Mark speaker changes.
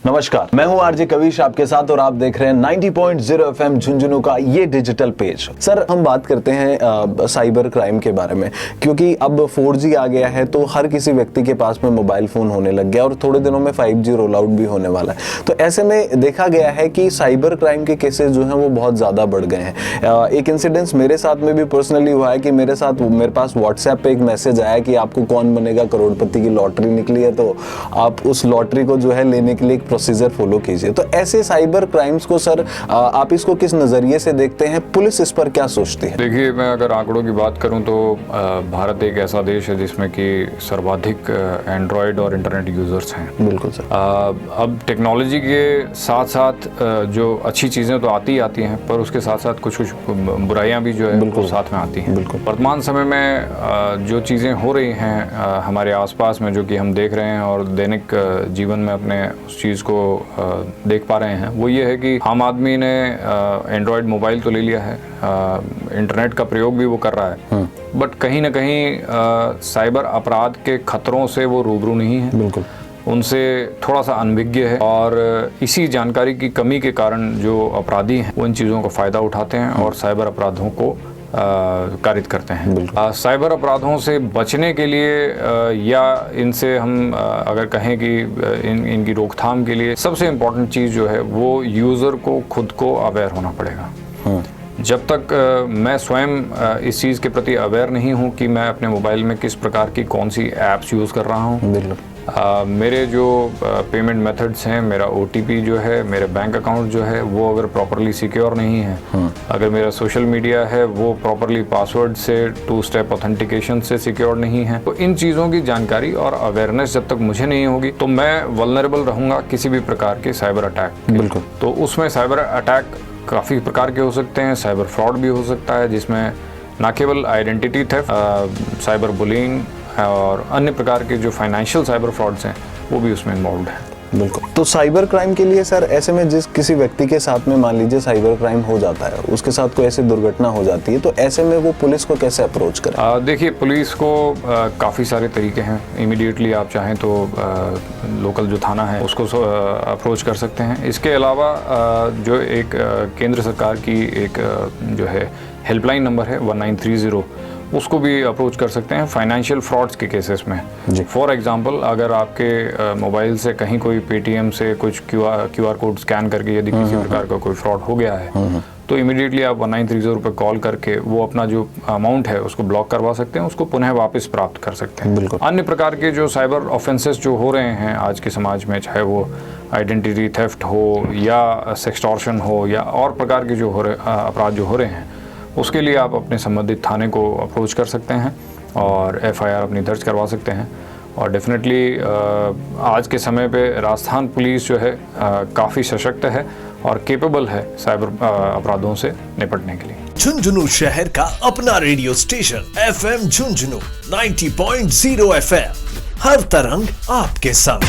Speaker 1: नमस्कार, मैं हूं आरजे कविश आपके साथ और आप देख रहे हैं 90.0 एफएम झुंझुनू का ये डिजिटल पेज। सर, हम बात करते हैं साइबर क्राइम के बारे में, क्योंकि अब 4G आ गया है तो हर किसी व्यक्ति के पास में मोबाइल फोन होने लग गया और थोड़े दिनों में 5G रोल आउट भी होने वाला है। तो ऐसे में देखा गया है कि साइबर क्राइम के केसेस जो हैं वो बहुत ज़्यादा बढ़ गए हैं। एक इंसिडेंस मेरे साथ में भी पर्सनली हुआ है कि मेरे पास व्हाट्सएप पे एक मैसेज आया कि आपको कौन बनेगा करोड़पति की लॉटरी निकली है, तो आप उस लॉटरी को जो है लेने के लिए प्रोसीजर फॉलो कीजिए। तो ऐसे साइबर क्राइम्स को सर आप इसको किस नजरिए से देखते हैं, पुलिस इस पर क्या सोचती है?
Speaker 2: देखिए, मैं अगर आंकड़ों की बात करूं तो भारत एक ऐसा देश है जिसमें कि सर्वाधिक एंड्रॉयड और इंटरनेट यूजर्स हैं।
Speaker 1: बिल्कुल सर।
Speaker 2: अब टेक्नोलॉजी के साथ साथ जो अच्छी चीज़ें तो आती हैं, पर उसके साथ साथ कुछ बुराइयां भी जो है वो साथ में आती हैं। वर्तमान समय में जो चीज़ें हो रही हैं हमारे आसपास में, जो कि हम देख रहे हैं और दैनिक जीवन में अपने उस चीज़ को देख पा रहे हैं, वो ये है कि आम आदमी ने एंड्रॉयड मोबाइल तो ले लिया है, इंटरनेट का प्रयोग भी वो कर रहा है, बट कहीं ना कहीं साइबर अपराध के खतरों से वो रूबरू नहीं है।
Speaker 1: बिल्कुल,
Speaker 2: उनसे थोड़ा सा अनभिज्ञ है और इसी जानकारी की कमी के कारण जो अपराधी हैं वो इन चीज़ों का फ़ायदा उठाते हैं और साइबर अपराधों को कारित करते हैं। साइबर अपराधों से बचने के लिए या इनसे हम अगर कहें कि इनकी रोकथाम के लिए सबसे इम्पोर्टेंट चीज़ जो है वो यूज़र को खुद को अवेयर होना पड़ेगा। जब तक मैं स्वयं इस चीज़ के प्रति अवेयर नहीं हूँ कि मैं अपने मोबाइल में किस प्रकार की कौन सी ऐप्स यूज़ कर रहा हूँ, मेरे जो पेमेंट मेथड्स हैं, मेरा OTP जो है, मेरे बैंक अकाउंट जो है वो अगर प्रॉपरली सिक्योर नहीं है, अगर मेरा सोशल मीडिया है वो प्रॉपरली पासवर्ड से 2 स्टेप ऑथेंटिकेशन से सिक्योर नहीं है, तो इन चीज़ों की जानकारी और अवेयरनेस जब तक मुझे नहीं होगी तो मैं वल्नरेबल रहूँगा किसी भी प्रकार के साइबर अटैक।
Speaker 1: बिल्कुल।
Speaker 2: तो उसमें साइबर अटैक काफ़ी प्रकार के हो सकते हैं। साइबर फ्रॉड भी हो सकता है जिसमें न केवल आइडेंटिटी थेफ्ट, साइबर बुलिंग और अन्य प्रकार के जो फाइनेंशियल साइबर फ्रॉड्स हैं वो भी उसमें इन्वॉल्व है।
Speaker 1: बिल्कुल। तो साइबर क्राइम के लिए सर ऐसे में जिस किसी व्यक्ति के साथ में मान लीजिए साइबर क्राइम हो जाता है, उसके साथ कोई ऐसी दुर्घटना हो जाती है, तो ऐसे में वो पुलिस को कैसे अप्रोच करे?
Speaker 2: देखिए, पुलिस को काफ़ी सारे तरीके हैं। इमीडिएटली आप चाहें तो लोकल जो थाना है उसको अप्रोच कर सकते हैं। इसके अलावा जो एक केंद्र सरकार की एक जो है हेल्पलाइन नंबर है 1930, उसको भी अप्रोच कर सकते हैं फाइनेंशियल फ्रॉड्स के केसेस में। फॉर एग्जांपल, अगर आपके मोबाइल से कहीं कोई पेटीएम से कुछ QR कोड स्कैन करके यदि किसी प्रकार का कोई फ्रॉड हो गया है तो इमीडिएटली आप 1930 पर कॉल करके वो अपना जो अमाउंट है उसको ब्लॉक करवा सकते हैं, उसको पुनः वापस प्राप्त कर सकते हैं। अन्य प्रकार के जो साइबर ऑफेंसेस जो हो रहे हैं आज के समाज में, चाहे वो आइडेंटिटी थेफ्ट हो या सेक्सटॉर्शन हो या और प्रकार के जो अपराध जो हो रहे हैं, उसके लिए आप अपने संबंधित थाने को अप्रोच कर सकते हैं और FIR अपनी दर्ज करवा सकते हैं। और डेफिनेटली आज के समय पे राजस्थान पुलिस जो है काफ़ी सशक्त है और केपेबल है साइबर अपराधों से निपटने के लिए।
Speaker 3: झुंझुनू शहर का अपना radio station FM Jhunjhunu 90.0 FM, हर तरंग आपके संग।